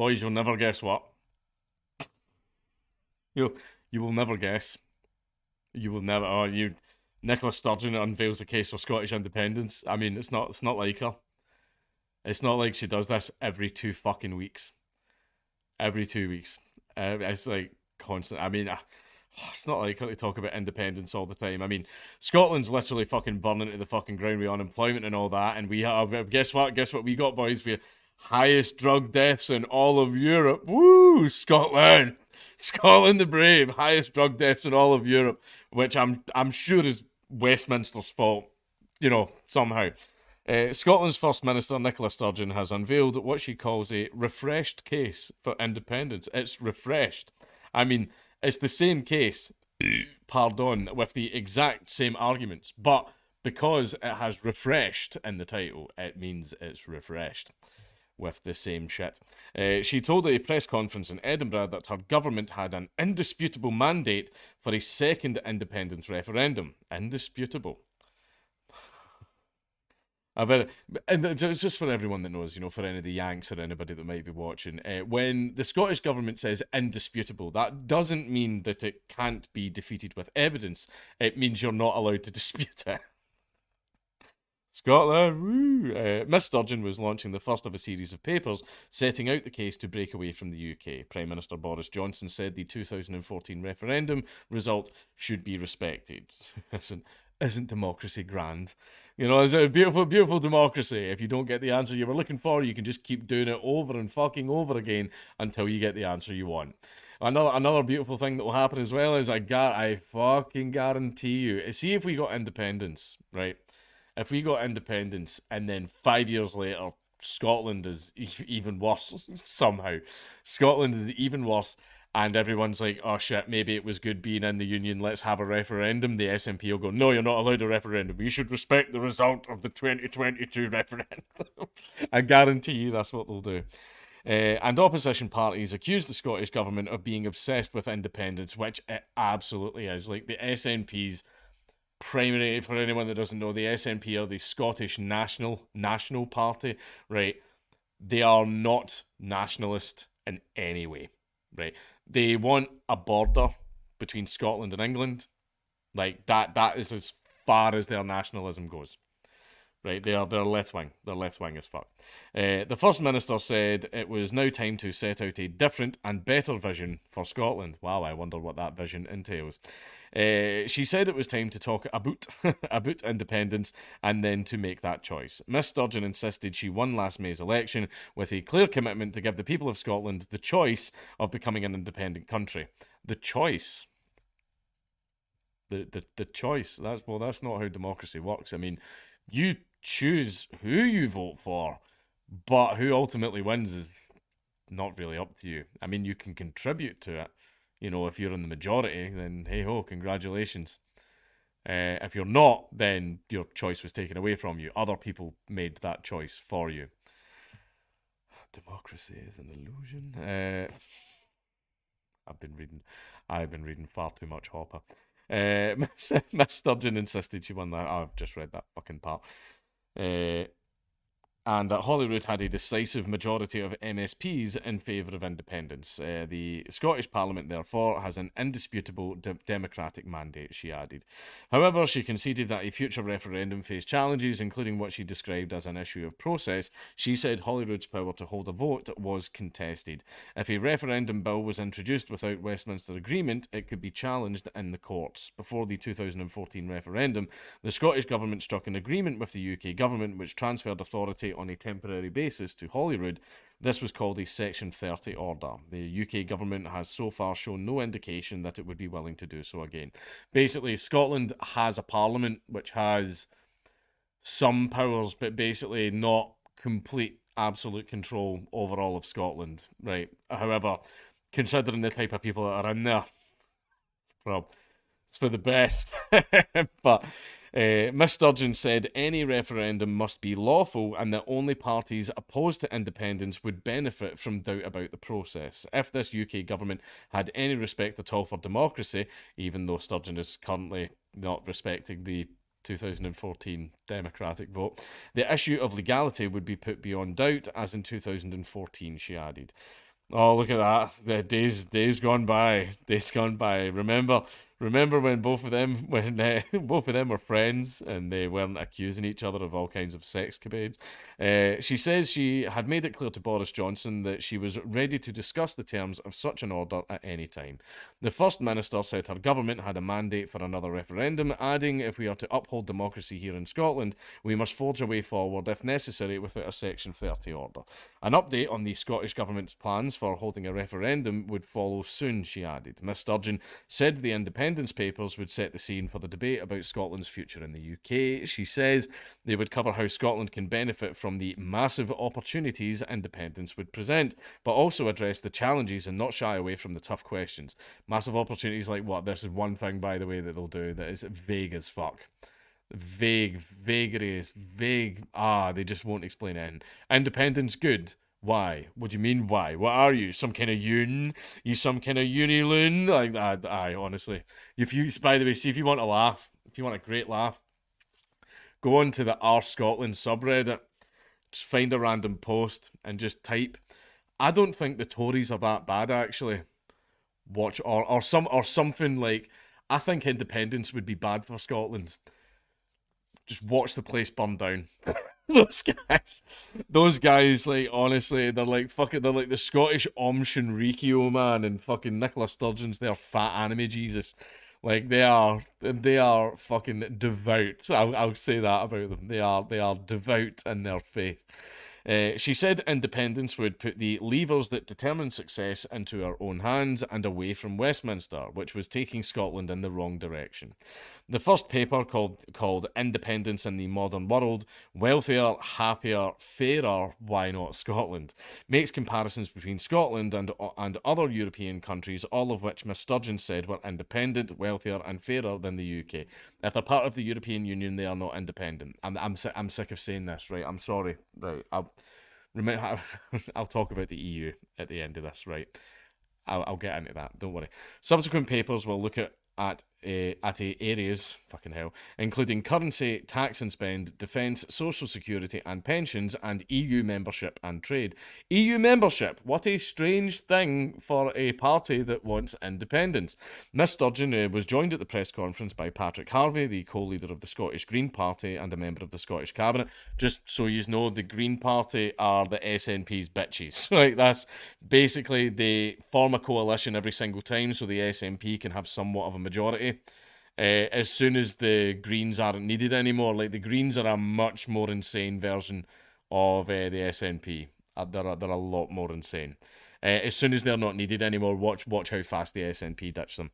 Boys, you'll never guess what. You you will never guess. You will never. Oh, you. Nicola Sturgeon unveils the case for Scottish independence. I mean, it's not like her. It's not like she does this every 2 fucking weeks. Every 2 weeks. It's like constant. I mean, it's not like her to talk about independence all the time. I mean, Scotland's literally fucking burning to the fucking ground with unemployment and all that, and we have, guess what? Guess what we got, boys? We highest drug deaths in all of Europe. Woo, Scotland! Scotland the brave, highest drug deaths in all of Europe, which I'm sure is Westminster's fault, somehow. Scotland's First Minister, Nicola Sturgeon, has unveiled what she calls a refreshed case for independence. It's refreshed. I mean, it's the same case, pardon, with the exact same arguments, but because it has refreshed in the title, it means it's refreshed with the same shit. She told at a press conference in Edinburgh that her government had an indisputable mandate for a second independence referendum. Indisputable. And it's just for everyone that knows, for any of the Yanks or anybody that might be watching. When the Scottish government says indisputable, that doesn't mean that it can't be defeated with evidence. It means you're not allowed to dispute it. Scotland, woo! Miss Sturgeon was launching the first of a series of papers setting out the case to break away from the UK. Prime Minister Boris Johnson said the 2014 referendum result should be respected. Isn't democracy grand? It's a beautiful, beautiful democracy. If you don't get the answer you were looking for, you can just keep doing it over and fucking over again until you get the answer you want. Another beautiful thing that will happen as well is I fucking guarantee you. See, if we got independence, right? If we got independence and then 5 years later, Scotland is even worse somehow. Scotland is even worse, and everyone's like, oh shit, maybe it was good being in the Union, let's have a referendum. The SNP will go, no, you're not allowed a referendum. You should respect the result of the 2022 referendum. I guarantee you that's what they'll do. And opposition parties accuse the Scottish government of being obsessed with independence, which it absolutely is. Like the SNP's primary, for anyone that doesn't know, the SNP are the Scottish National Party, right? They are not nationalist in any way, right? They want a border between Scotland and England. Like that is as far as their nationalism goes. Right, they're left wing. They're left wing as fuck. The First Minister said it was now time to set out a different and better vision for Scotland. Wow, I wonder what that vision entails. She said it was time to talk about about independence and then to make that choice. Miss Sturgeon insisted she won last May's election with a clear commitment to give the people of Scotland the choice of becoming an independent country. The choice. The choice. That's not how democracy works. I mean, you choose who you vote for, but who ultimately wins is not really up to you. I mean, you can contribute to it. If you're in the majority, then hey ho, congratulations. If you're not, then your choice was taken away from you. Other people made that choice for you. Democracy is an illusion. I've been reading far too much Hopper. Miss Sturgeon insisted she won that. I've just read that fucking part. And that Holyrood had a decisive majority of MSPs in favour of independence. The Scottish Parliament, therefore, has an indisputable democratic mandate, she added. However, she conceded that a future referendum faced challenges, including what she described as an issue of process. She said Holyrood's power to hold a vote was contested. If a referendum bill was introduced without Westminster agreement, it could be challenged in the courts. Before the 2014 referendum, the Scottish Government struck an agreement with the UK Government which transferred authority on a temporary basis to Holyrood. This was called a Section 30 order. The UK Government has so far shown no indication that it would be willing to do so again. Basically, Scotland has a parliament which has some powers, but basically not complete, absolute control over all of Scotland, right? However, considering the type of people that are in there, it's for the best. But Miss Sturgeon said any referendum must be lawful and that only parties opposed to independence would benefit from doubt about the process. If this UK government had any respect at all for democracy, even though Sturgeon is currently not respecting the 2014 democratic vote, the issue of legality would be put beyond doubt, as in 2014, she added. Oh, look at that. The days gone by. Days gone by. Remember when both of them were friends and they weren't accusing each other of all kinds of sexcapades. She says she had made it clear to Boris Johnson that she was ready to discuss the terms of such an order at any time. The First Minister said her government had a mandate for another referendum, adding, if we are to uphold democracy here in Scotland, we must forge a way forward, if necessary, without a Section 30 order. An update on the Scottish Government's plans for holding a referendum would follow soon, she added. Miss Sturgeon said the independence papers would set the scene for the debate about Scotland's future in the UK. She says they would cover how Scotland can benefit from the massive opportunities independence would present, but also address the challenges and not shy away from the tough questions. Massive opportunities like what? This is one thing, by the way, that they'll do that is vague as fuck. Vagaries, vague. They just won't explain it. Independence good. Why? What do you mean, why? What are you? Some kind of yoon? You some kind of uni loon? Like that. Aye, honestly. If you, by the way, see if you want to laugh, if you want a great laugh, go on to the R Scotland subreddit, just find a random post and just type. I don't think the Tories are that bad actually. Watch or something like. I think independence would be bad for Scotland. Just watch the place burn down. Those guys, like honestly, they're like fucking, they're like the Scottish Shinrikyo man and fucking Nicola Sturgeons. They're fat anime Jesus, like they are fucking devout. I'll say that about them. They are devout in their faith. She said independence would put the levers that determine success into our own hands and away from Westminster, which was taking Scotland in the wrong direction. The first paper, called Independence in the Modern World, Wealthier, Happier, Fairer, Why Not Scotland, makes comparisons between Scotland and other European countries, all of which Miss Sturgeon said were independent, wealthier and fairer than the UK. If they're part of the European Union, they are not independent. I'm sick of saying this, right? I'm sorry. Right, I'll talk about the EU at the end of this, right? I'll get into that. Don't worry. Subsequent papers will look at areas, fucking hell, including currency, tax and spend, defence, social security and pensions, and EU membership and trade. EU membership, what a strange thing for a party that wants independence. Miss Sturgeon was joined at the press conference by Patrick Harvie, the co-leader of the Scottish Green Party and a member of the Scottish Cabinet. Just so you know, the Green Party are the SNP's bitches. Right, that's basically they form a coalition every single time so the SNP can have somewhat of a majority. As soon as the Greens aren't needed anymore, like the Greens are a much more insane version of the SNP. They're a lot more insane. As soon as they're not needed anymore, watch how fast the SNP ditch them.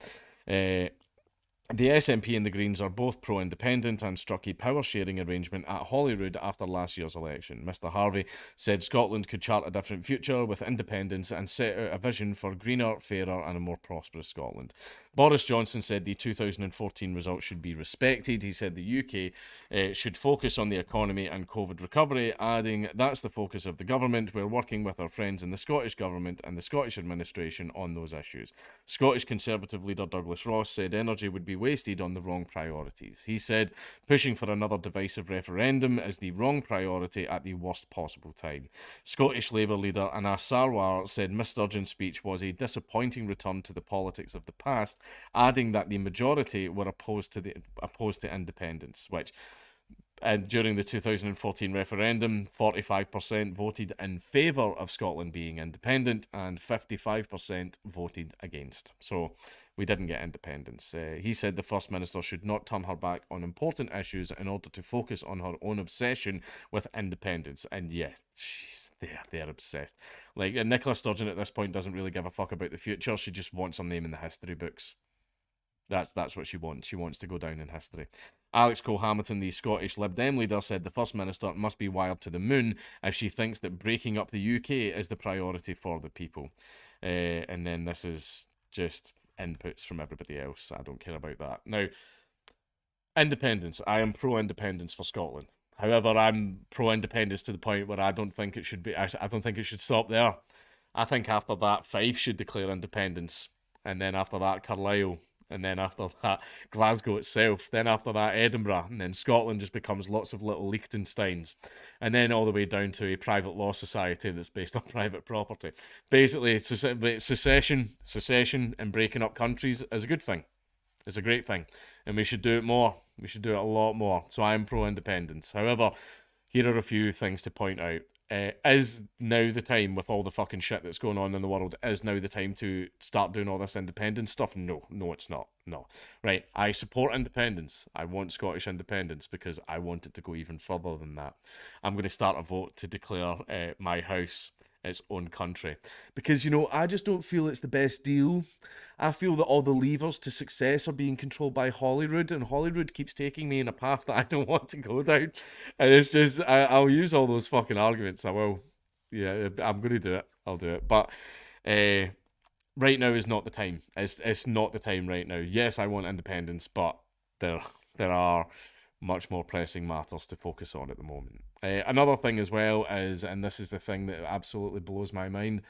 The SNP and the Greens are both pro-independent and struck a power-sharing arrangement at Holyrood after last year's election. Mr Harvie said Scotland could chart a different future with independence and set out a vision for greener, fairer and a more prosperous Scotland. Boris Johnson said the 2014 results should be respected. He said the UK should focus on the economy and COVID recovery, adding, that's the focus of the government. We're working with our friends in the Scottish Government and the Scottish administration on those issues. Scottish Conservative leader Douglas Ross said energy would be wasted on the wrong priorities. He said pushing for another divisive referendum is the wrong priority at the worst possible time. Scottish Labour leader Anas Sarwar said Miss Sturgeon's speech was a disappointing return to the politics of the past, adding that the majority were opposed to independence, which and during the 2014 referendum, 45% voted in favour of Scotland being independent and 55% voted against. So we didn't get independence. He said the First Minister should not turn her back on important issues in order to focus on her own obsession with independence. And yeah, they're obsessed. Like, Nicola Sturgeon at this point doesn't really give a fuck about the future. She just wants her name in the history books. That's what she wants. She wants to go down in history. Alex Cole-Hamilton, the Scottish Lib Dem leader, said the First Minister must be wired to the moon if she thinks that breaking up the UK is the priority for the people. And then this is just inputs from everybody else. I don't care about that. Now, independence. I am pro-independence for Scotland. However, I'm pro-independence to the point where I don't think it should be. I don't think it should stop there. I think after that, Fife should declare independence, and then after that, Carlisle, And then after that, Glasgow itself. Then after that, Edinburgh. And then Scotland just becomes lots of little Liechtensteins. And then all the way down to a private law society that's based on private property. Basically, secession and breaking up countries is a good thing. It's a great thing. And we should do it more. We should do it a lot more. So I am pro-independence. However, here are a few things to point out. Is now the time, with all the fucking shit that's going on in the world, is now the time to start doing all this independence stuff? No, it's not. No. Right, I support independence. I want Scottish independence because I want it to go even further than that. I'm going to start a vote to declare my house its own country. Because, you know, I just don't feel it's the best deal. I feel that all the levers to success are being controlled by Holyrood, and Holyrood keeps taking me in a path that I don't want to go down. And it's just, I'll use all those fucking arguments. I will. Yeah, I'm going to do it. I'll do it. But right now is not the time. It's not the time right now. Yes, I want independence, but there are much more pressing matters to focus on at the moment. Another thing as well is, and this is the thing that absolutely blows my mind,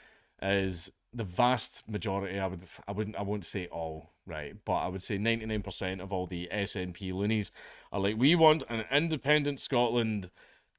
is the vast majority, I won't say all, right, but I would say 99% of all the SNP loonies are like, we want an independent Scotland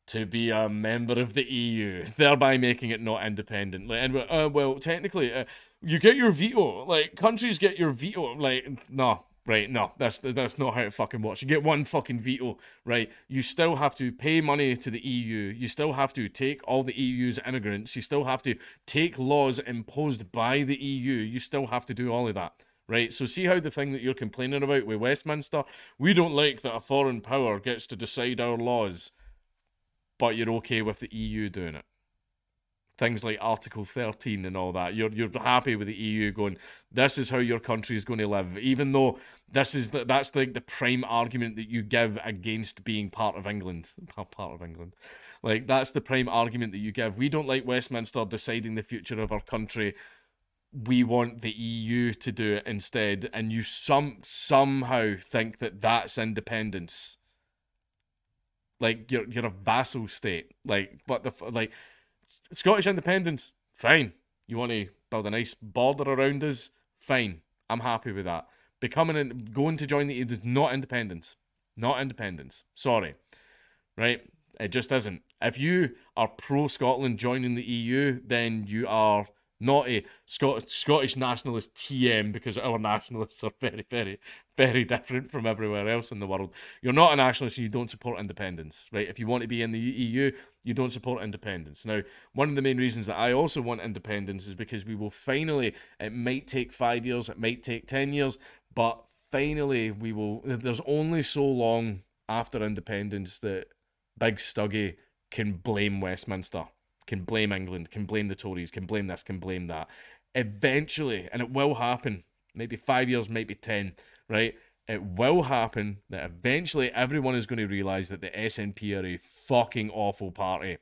to be a member of the EU, thereby making it not independent. Like, and well, technically, you get your veto. Like, countries get your veto. Like, no. Right, no, that's not how it fucking works. You get one fucking veto, right? You still have to pay money to the EU. You still have to take all the EU's immigrants. You still have to take laws imposed by the EU. You still have to do all of that, right? So see how the thing that you're complaining about with Westminster, we don't like that a foreign power gets to decide our laws, but you're okay with the EU doing it. Things like Article 13 and all that. You're happy with the EU going, this is how your country is going to live, even though that's like the prime argument that you give against being part of England. Part of England. Like, that's the prime argument that you give. We don't like Westminster deciding the future of our country. We want the EU to do it instead, and you somehow think that that's independence. Like, you're a vassal state. Like, what the like. Scottish independence, fine. You want to build a nice border around us, fine. I'm happy with that. Going to join the EU is not independence. Not independence. Sorry. Right? It just isn't. If you are pro-Scotland joining the EU, then you are not a Scottish nationalist TM, because our nationalists are very, very, very different from everywhere else in the world. You're not a nationalist and you don't support independence, right? If you want to be in the EU, you don't support independence. Now, one of the main reasons that I also want independence is because we will finally, it might take 5 years, it might take 10 years, but finally we will, there's only so long after independence that Big Stuggy can blame Westminster, can blame England, can blame the Tories, can blame this, can blame that. Eventually, and it will happen, maybe 5 years, maybe 10, right? It will happen that eventually everyone is going to realise that the SNP are a fucking awful party.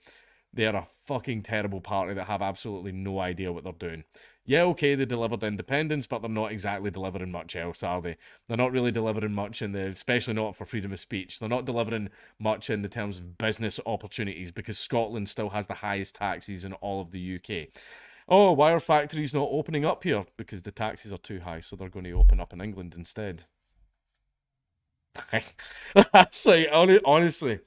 They are a fucking terrible party that have absolutely no idea what they're doing. Yeah, okay, they delivered independence, but they're not exactly delivering much else, are they? They're not really delivering much especially not for freedom of speech. They're not delivering much in the terms of business opportunities, because Scotland still has the highest taxes in all of the UK. Oh, why are factories not opening up here? Because the taxes are too high, so they're going to open up in England instead. That's like, honestly,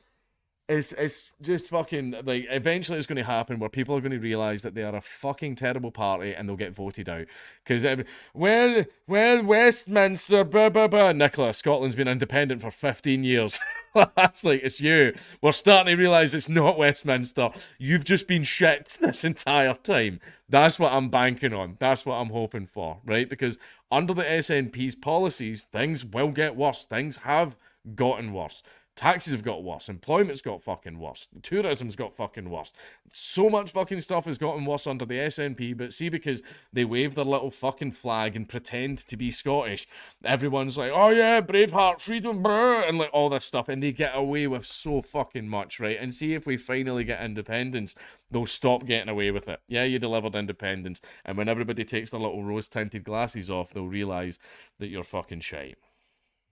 it's just fucking, like, eventually it's going to happen where people are going to realise that they are a fucking terrible party and they'll get voted out. Because, well, Westminster, blah, blah, blah. Nicola, Scotland's been independent for 15 years. That's like, it's you. We're starting to realise it's not Westminster. You've just been shit this entire time. That's what I'm banking on. That's what I'm hoping for, right? Because under the SNP's policies, things will get worse. Things have gotten worse. Taxes have got worse. Employment's got fucking worse. Tourism's got fucking worse. So much fucking stuff has gotten worse under the SNP, but see, because they wave their little fucking flag and pretend to be Scottish, everyone's like, oh yeah, Braveheart, freedom, brr, and like all this stuff, and they get away with so fucking much, right? And see, if we finally get independence, they'll stop getting away with it. Yeah, you delivered independence, and when everybody takes their little rose-tinted glasses off, they'll realise that you're fucking shite.